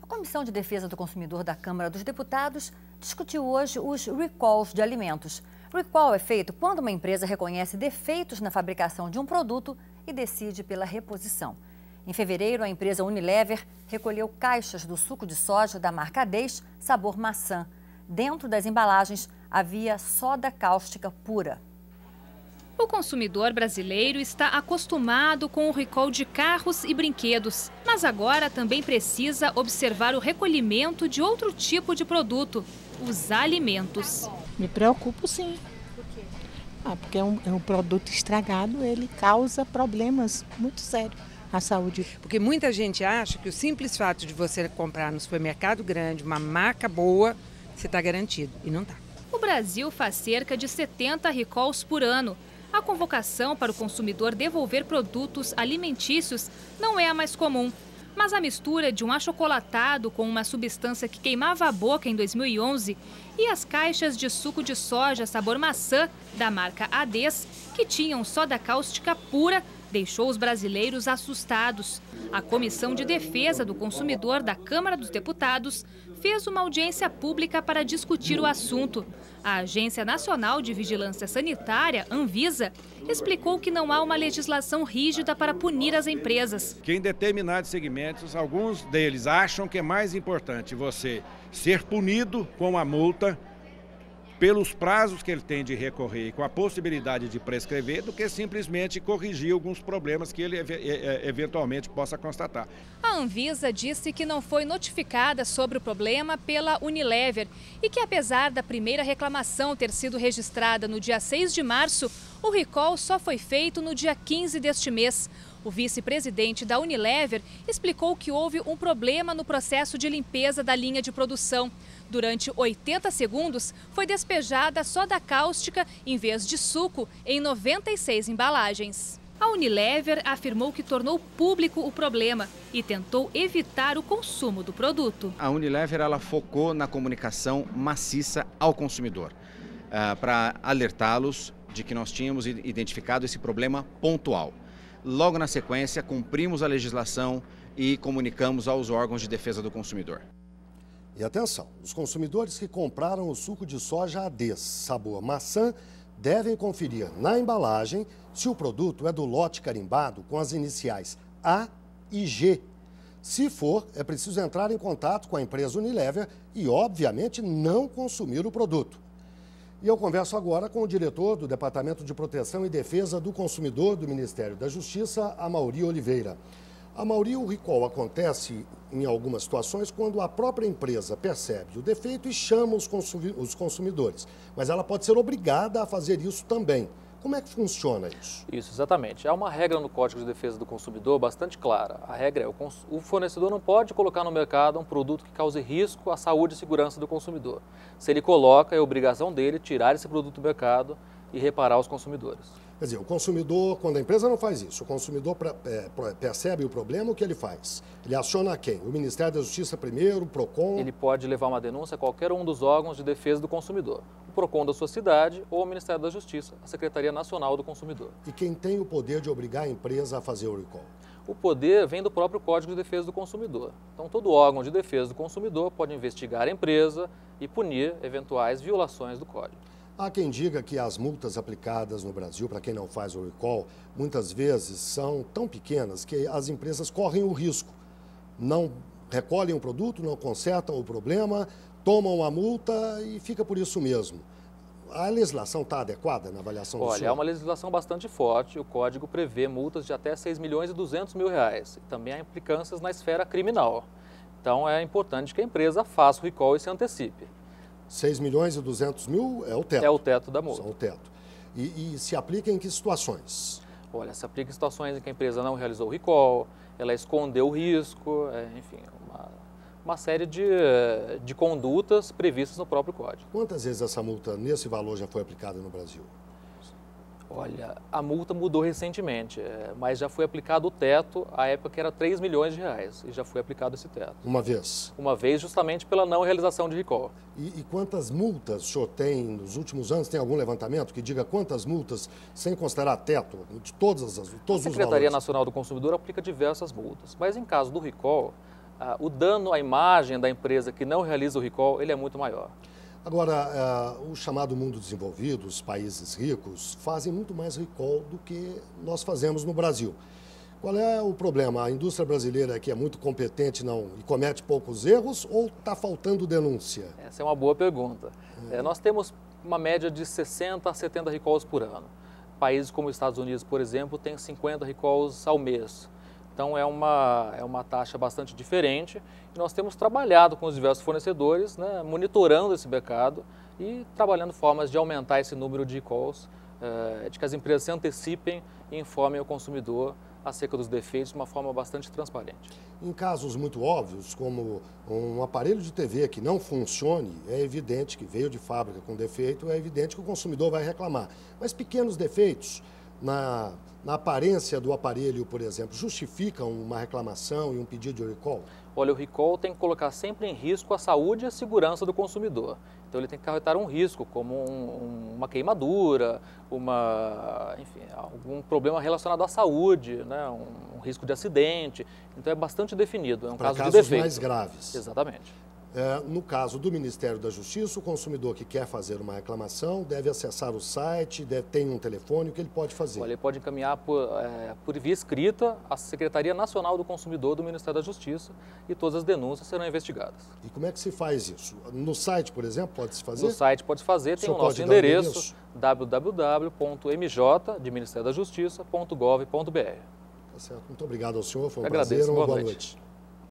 A Comissão de Defesa do Consumidor da Câmara dos Deputados discutiu hoje os recalls de alimentos. Recall é feito quando uma empresa reconhece defeitos na fabricação de um produto e decide pela reposição. Em fevereiro, a empresa Unilever recolheu caixas do suco de soja da marca Ades, sabor maçã. Dentro das embalagens havia soda cáustica pura. O consumidor brasileiro está acostumado com o recall de carros e brinquedos, mas agora também precisa observar o recolhimento de outro tipo de produto, os alimentos. Me preocupo, sim. Por quê? Porque é um produto estragado, ele causa problemas muito sérios à saúde. Porque muita gente acha que o simples fato de você comprar no supermercado grande uma marca boa, você está garantido, e não está. O Brasil faz cerca de 70 recalls por ano. A convocação para o consumidor devolver produtos alimentícios não é a mais comum. Mas a mistura de um achocolatado com uma substância que queimava a boca em 2011 e as caixas de suco de soja sabor maçã da marca Ades, que tinham soda cáustica pura, deixou os brasileiros assustados. A Comissão de Defesa do Consumidor da Câmara dos Deputados fez uma audiência pública para discutir o assunto. A Agência Nacional de Vigilância Sanitária, Anvisa, explicou que não há uma legislação rígida para punir as empresas. Que em determinados segmentos, alguns deles acham que é mais importante você ser punido com a multa pelos prazos que ele tem de recorrer e com a possibilidade de prescrever, do que simplesmente corrigir alguns problemas que ele eventualmente possa constatar. A Anvisa disse que não foi notificada sobre o problema pela Unilever e que, apesar da primeira reclamação ter sido registrada no dia 6 de março, o recall só foi feito no dia 15 deste mês. O vice-presidente da Unilever explicou que houve um problema no processo de limpeza da linha de produção. Durante 80 segundos, foi despejada soda cáustica em vez de suco em 96 embalagens. A Unilever afirmou que tornou público o problema e tentou evitar o consumo do produto. A Unilever ela focou na comunicação maciça ao consumidor, para alertá-los de que nós tínhamos identificado esse problema pontual. Logo na sequência, cumprimos a legislação e comunicamos aos órgãos de defesa do consumidor. E atenção, os consumidores que compraram o suco de soja Ades, sabor maçã, devem conferir na embalagem se o produto é do lote carimbado com as iniciais A e G. Se for, é preciso entrar em contato com a empresa Unilever e, obviamente, não consumir o produto. E eu converso agora com o diretor do Departamento de Proteção e Defesa do Consumidor do Ministério da Justiça, Amaury Oliveira. Amaury, o recall acontece em algumas situações quando a própria empresa percebe o defeito e chama os consumidores, mas ela pode ser obrigada a fazer isso também. Como é que funciona isso? Isso, exatamente. Há uma regra no Código de Defesa do Consumidor bastante clara. A regra é o fornecedor não pode colocar no mercado um produto que cause risco à saúde e segurança do consumidor. Se ele coloca, é obrigação dele tirar esse produto do mercado e reparar os consumidores. Quer dizer, o consumidor, quando a empresa não faz isso, o consumidor percebe o problema, o que ele faz? Ele aciona quem? O Ministério da Justiça primeiro, o PROCON? Ele pode levar uma denúncia a qualquer um dos órgãos de defesa do consumidor. O PROCON da sua cidade ou o Ministério da Justiça, a Secretaria Nacional do Consumidor. E quem tem o poder de obrigar a empresa a fazer o recall? O poder vem do próprio Código de Defesa do Consumidor. Então, todo órgão de defesa do consumidor pode investigar a empresa e punir eventuais violações do Código. Há quem diga que as multas aplicadas no Brasil, para quem não faz o recall, muitas vezes são tão pequenas que as empresas correm o risco. Não recolhem o produto, não consertam o problema, tomam a multa e fica por isso mesmo. A legislação está adequada na avaliação do senhor? Olha, é uma legislação bastante forte. O Código prevê multas de até R$6.200.000. Também há implicâncias na esfera criminal. Então, é importante que a empresa faça o recall e se antecipe. 6.200.000 é o teto. É o teto da multa. É o teto. E se aplica em que situações? Olha, se aplica em situações em que a empresa não realizou o recall, ela escondeu o risco, enfim, uma série de condutas previstas no próprio Código. Quantas vezes essa multa nesse valor já foi aplicada no Brasil? Olha, a multa mudou recentemente, mas já foi aplicado o teto, à época que era R$3 milhões, e já foi aplicado esse teto. Uma vez? Uma vez, justamente pela não realização de recall. E quantas multas o senhor tem nos últimos anos? Tem algum levantamento que diga quantas multas, sem considerar teto, de todos os valores? A Secretaria Nacional do Consumidor aplica diversas multas, mas em caso do recall, o dano à imagem da empresa que não realiza o recall, ele é muito maior. Agora, o chamado mundo desenvolvido, os países ricos, fazem muito mais recall do que nós fazemos no Brasil. Qual é o problema? A indústria brasileira aqui é muito competente e comete poucos erros ou está faltando denúncia? Essa é uma boa pergunta. Nós temos uma média de 60 a 70 recalls por ano. Países como os Estados Unidos, por exemplo, têm 50 recalls ao mês. Então é uma taxa bastante diferente e nós temos trabalhado com os diversos fornecedores, né, monitorando esse mercado e trabalhando formas de aumentar esse número de recalls, de que as empresas se antecipem e informem o consumidor acerca dos defeitos de uma forma bastante transparente. Em casos muito óbvios, como um aparelho de TV que não funcione, é evidente que veio de fábrica com defeito, é evidente que o consumidor vai reclamar. Mas pequenos defeitos na aparência do aparelho, por exemplo, justificam uma reclamação e um pedido de recall? Olha, o recall tem que colocar sempre em risco a saúde e a segurança do consumidor. Então ele tem que acarretar um risco, como uma queimadura, enfim, algum problema relacionado à saúde, né? Um risco de acidente. Então é bastante definido, é um caso de defeito. Para casos mais graves. Exatamente. No caso do Ministério da Justiça, o consumidor que quer fazer uma reclamação deve acessar o site, tem um telefone, o que ele pode fazer? Olha, ele pode encaminhar por via escrita à Secretaria Nacional do Consumidor do Ministério da Justiça e todas as denúncias serão investigadas. E como é que se faz isso? No site, por exemplo, pode-se fazer? No site pode fazer, tem o nosso endereço www.mj, de Ministério da Justiça.gov.br. Tá certo. Muito obrigado ao senhor, foi um prazer, uma boa noite.